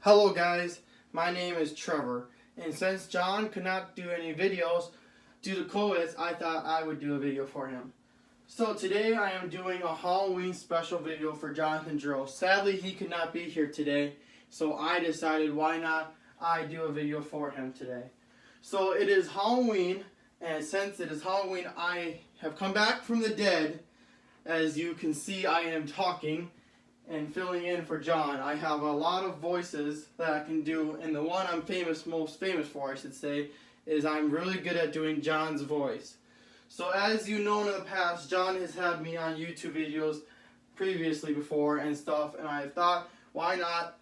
Hello guys, my name is Trevor, and since John could not do any videos due to COVID, I thought I would do a video for him. So today I am doing a Halloween special video for Jonathan Giroux. Sadly he could not be here today, so I decided why not I do a video for him today. So it is Halloween, and since it is Halloween I have come back from the dead. As you can see, I am talking and filling in for John. I have a lot of voices that I can do, and the one I'm most famous for, I should say, is I'm really good at doing John's voice. So as you know in the past, John has had me on YouTube videos previously before and stuff, and I thought, why not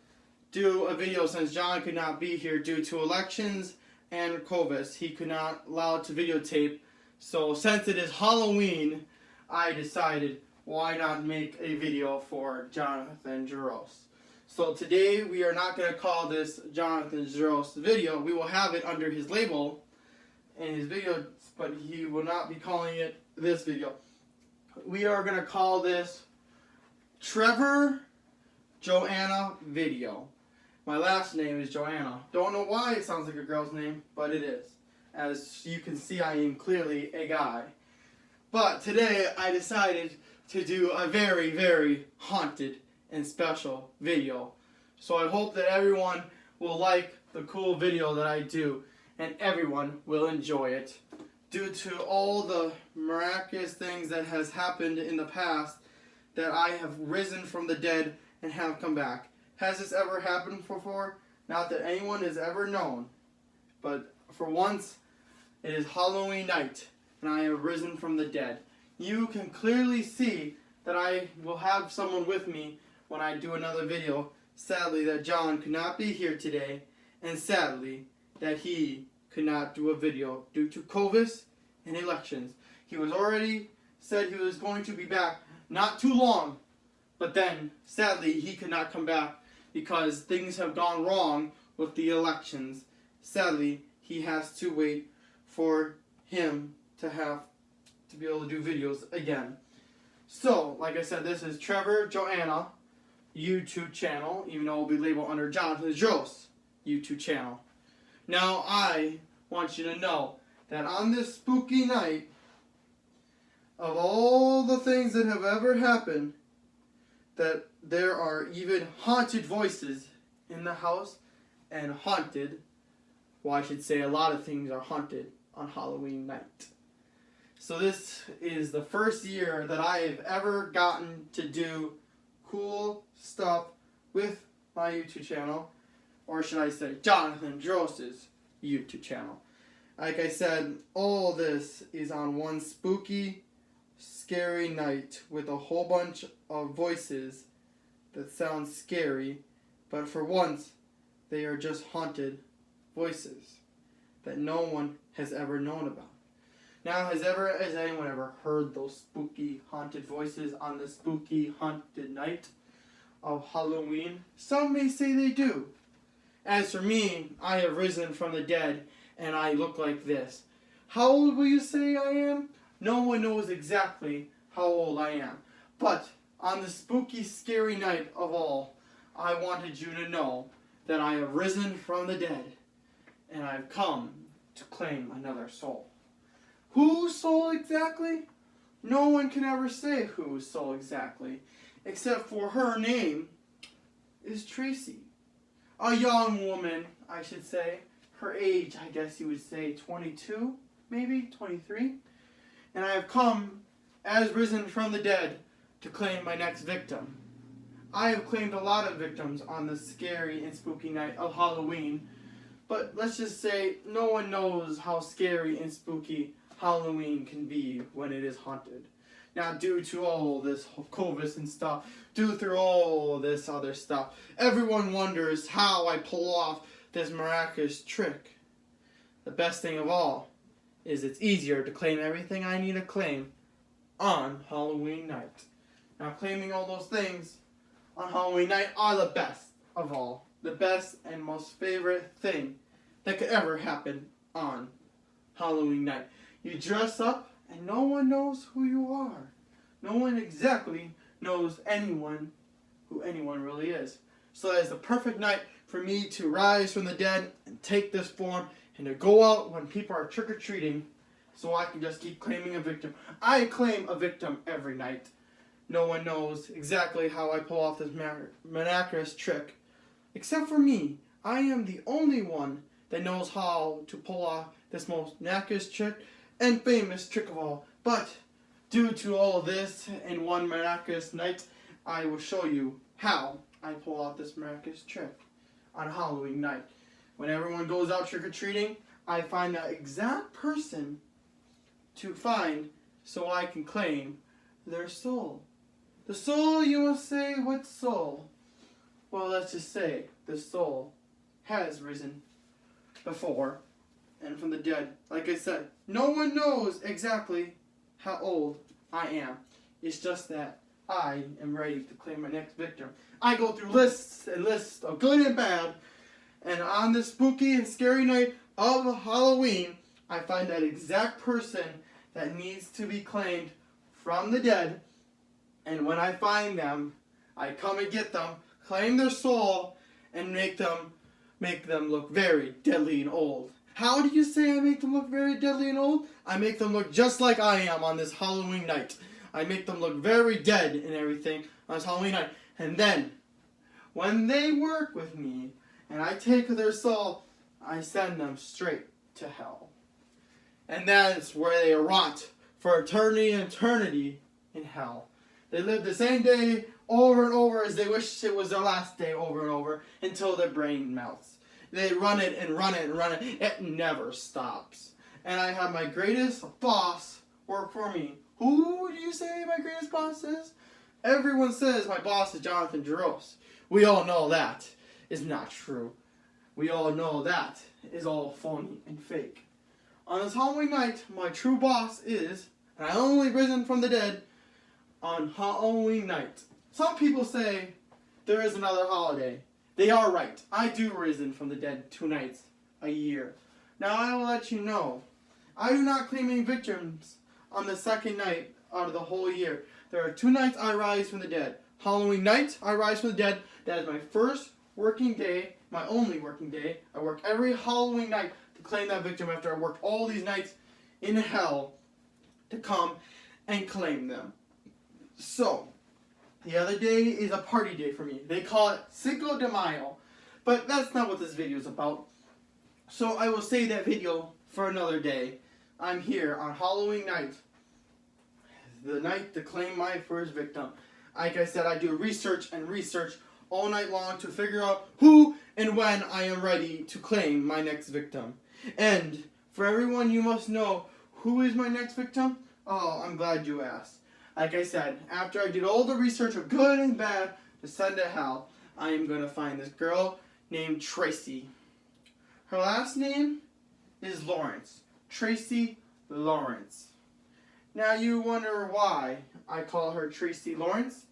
do a video since John could not be here due to elections and COVID. He could not allow to videotape. So since it is Halloween, I decided why not make a video for Jonathan Giroux. So today we are not going to call this Jonathan Giroux video. We will have it under his label in his video, but he will not be calling it this video. We are going to call this Trevor Joanna video. My last name is Joanna. Don't know why it sounds like a girl's name, but it is. As you can see, I am clearly a guy. But today I decided to do a very, very haunted and special video. So I hope that everyone will like the cool video that I do, and everyone will enjoy it. Due to all the miraculous things that has happened in the past, that I have risen from the dead and have come back. Has this ever happened before? Not that anyone has ever known. But for once, it is Halloween night, and I have risen from the dead. You can clearly see that I will have someone with me when I do another video. Sadly, that John could not be here today, and sadly, that he could not do a video due to COVID and elections. He was already said he was going to be back not too long, but then, sadly, he could not come back because things have gone wrong with the elections. Sadly, he has to wait for him to be able to do videos again. So, like I said, this is Trevor Joanna YouTube channel, even though it will be labeled under Jonathan Giroux YouTube channel. Now, I want you to know that on this spooky night, of all the things that have ever happened, that there are even haunted voices in the house, and well, I should say a lot of things are haunted on Halloween night. So this is the first year that I have ever gotten to do cool stuff with my YouTube channel, or should I say Jonathan Giroux's YouTube channel. Like I said, all this is on one spooky, scary night with a whole bunch of voices that sound scary, but for once, they are just haunted voices that no one has ever known about. Now, has anyone ever heard those spooky, haunted voices on the spooky, haunted night of Halloween? Some may say they do. As for me, I have risen from the dead, and I look like this. How old will you say I am? No one knows exactly how old I am. But on the spooky, scary night of all, I wanted you to know that I have risen from the dead, and I have come to claim another soul. Whose soul exactly? No one can ever say whose soul exactly, except for her name is Tracy. A young woman, I should say. Her age, I guess you would say 22, maybe 23. And I have come, as risen from the dead, to claim my next victim. I have claimed a lot of victims on the scary and spooky night of Halloween, but let's just say no one knows how scary and spooky Halloween can be when it is haunted. Now, due to all this COVID and stuff, due through all this other stuff, everyone wonders how I pull off this miraculous trick. The best thing of all is it's easier to claim everything I need to claim on Halloween night. Now, claiming all those things on Halloween night are the best of all. The best and most favorite thing that could ever happen on Halloween night. You dress up and no one knows who you are. No one exactly knows who anyone really is. So that is the perfect night for me to rise from the dead and take this form and to go out when people are trick-or-treating so I can just keep claiming a victim. I claim a victim every night. No one knows exactly how I pull off this miraculous trick. Except for me. I am the only one that knows how to pull off this most miraculous trick and famous trick of all. But due to all of this in one miraculous night, I will show you how I pull off this miraculous trick on Halloween night. When everyone goes out trick-or-treating, I find that exact person to find so I can claim their soul. The soul, you must say, what soul? Well, let's just say the soul has risen before and from the dead. Like I said, no one knows exactly how old I am. It's just that I am ready to claim my next victim. I go through lists and lists of good and bad, and on this spooky and scary night of Halloween, I find that exact person that needs to be claimed from the dead, and when I find them, I come and get them, claim their soul, and make them look very deadly and old. How do you say I make them look very deadly and old? I make them look just like I am on this Halloween night. I make them look very dead and everything on this Halloween night. And then, when they work with me, and I take their soul, I send them straight to hell. And that's where they rot for eternity and eternity in hell. They live the same day over and over as they wish it was their last day over and over until their brain melts. They run it and run it and run it. It never stops. And I have my greatest boss work for me. Who do you say my greatest boss is? Everyone says my boss is Jonathan Jaros. We all know that is not true. We all know that is all phony and fake. On this Halloween night, my true boss is, and I only risen from the dead on Halloween night. Some people say there is another holiday. They are right. I do risen from the dead 2 nights a year. Now I will let you know, I do not claim any victims on the second night out of the whole year. There are 2 nights I rise from the dead. Halloween night, I rise from the dead. That is my first working day, my only working day. I work every Halloween night to claim that victim after I worked all these nights in hell to come and claim them. So, the other day is a party day for me. They call it Cinco de Mayo. But that's not what this video is about. So I will save that video for another day. I'm here on Halloween night. The night to claim my first victim. Like I said, I do research and research all night long to figure out who and when I am ready to claim my next victim. And for everyone, you must know who is my next victim. Oh, I'm glad you asked. Like I said, after I did all the research of good and bad to send to hell, I am going to find this girl named Tracy. Her last name is Lawrence. Tracy Lawrence. Now you wonder why I call her Tracy Lawrence?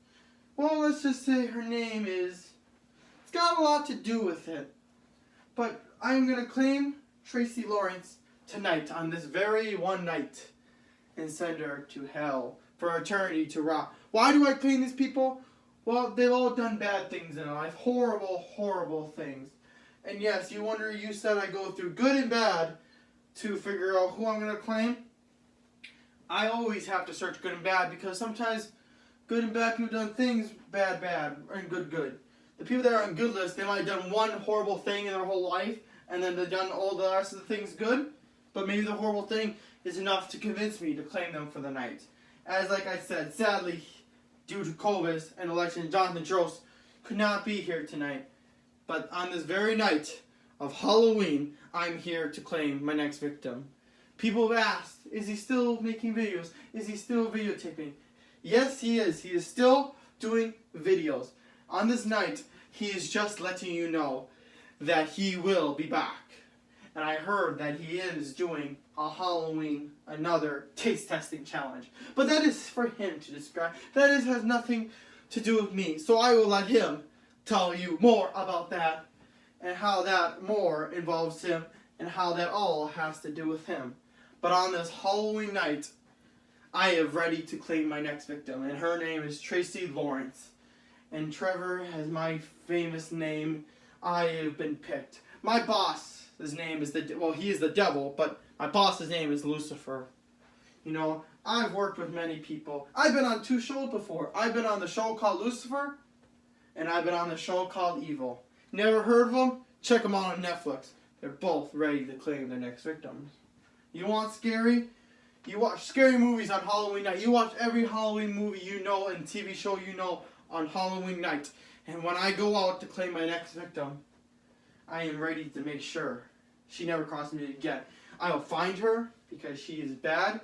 Well, let's just say her name it's got a lot to do with it. But I'm going to claim Tracy Lawrence tonight on this very one night and send her to hell for eternity to rot. Why do I claim these people? Well, they've all done bad things in their life. Horrible, horrible things. And yes, you wonder, you said I go through good and bad to figure out who I'm going to claim. I always have to search good and bad because sometimes good and bad people done things bad, and good. The people that are on good list, they might have done one horrible thing in their whole life and then they've done all the rest of the things good. But maybe the horrible thing is enough to convince me to claim them for the night. As like I said, sadly, due to COVID and election, Jonathan Jaros could not be here tonight. But on this very night of Halloween, I'm here to claim my next victim. People have asked, is he still making videos? Is he still videotaping? Yes, he is. He is still doing videos. On this night, he is just letting you know that he will be back. And I heard that he is doing a Halloween, another taste testing challenge. But that is for him to describe. That has nothing to do with me. So I will let him tell you more about that and how that more involves him and how that all has to do with him. But on this Halloween night, I am ready to claim my next victim, and her name is Tracy Lawrence. And Trevor has my famous name. I have been picked. My boss, his name is he is the devil, but my boss's name is Lucifer. You know, I've worked with many people. I've been on 2 shows before. I've been on the show called Lucifer, and I've been on the show called Evil. Never heard of them? Check them out on Netflix. They're both ready to claim their next victims. You want scary? You watch scary movies on Halloween night. You watch every Halloween movie you know and TV show you know on Halloween night. And when I go out to claim my next victim, I am ready to make sure she never crosses me again. I will find her because she is bad,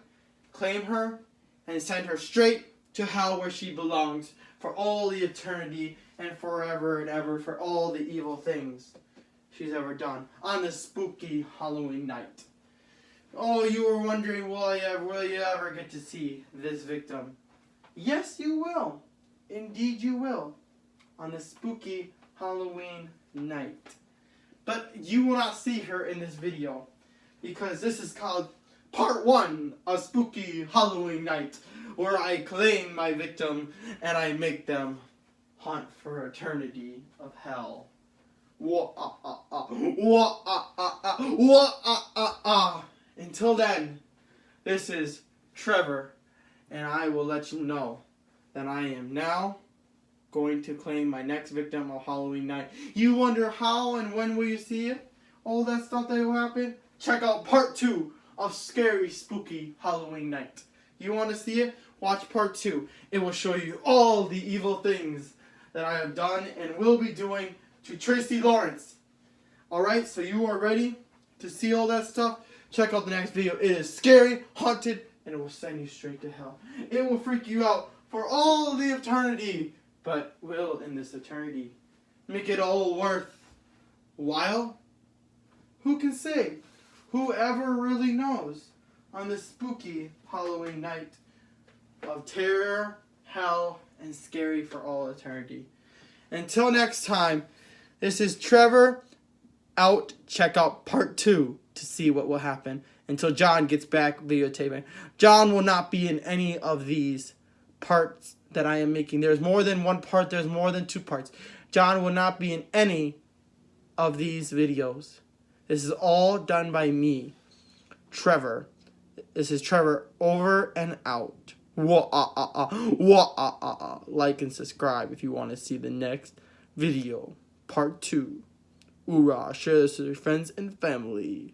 claim her, and send her straight to hell where she belongs for all the eternity and forever and ever for all the evil things she's ever done on this spooky Halloween night. Oh, you were wondering, will you ever get to see this victim? Yes, you will. Indeed, you will. On this spooky Halloween night. But you will not see her in this video, because this is called Part 1 of Spooky Halloween Night, where I claim my victim and I make them hunt for eternity of hell. Until then, this is Trevor, and I will let you know that I am now going to claim my next victim of Halloween night. You wonder how and when will you see it? All that stuff that will happen? Check out Part 2 of Scary Spooky Halloween Night. You want to see it? Watch Part 2. It will show you all the evil things that I have done and will be doing to Tracy Lawrence. Alright, so you are ready to see all that stuff? Check out the next video. It is scary, haunted, and it will send you straight to hell. It will freak you out for all the eternity, but will in this eternity make it all worthwhile? Who can say? Whoever really knows on this spooky Halloween night of terror, hell, and scary for all eternity. Until next time, this is Trevor out. Check out Part 2 to see what will happen until John gets back videotaping. John will not be in any of these parts that I am making. There's more than 1 part. There's more than 2 parts. John will not be in any of these videos. This is all done by me, Trevor. This is Trevor over and out. Like and subscribe if you want to see the next video, Part 2. Hoorah! Share this with your friends and family.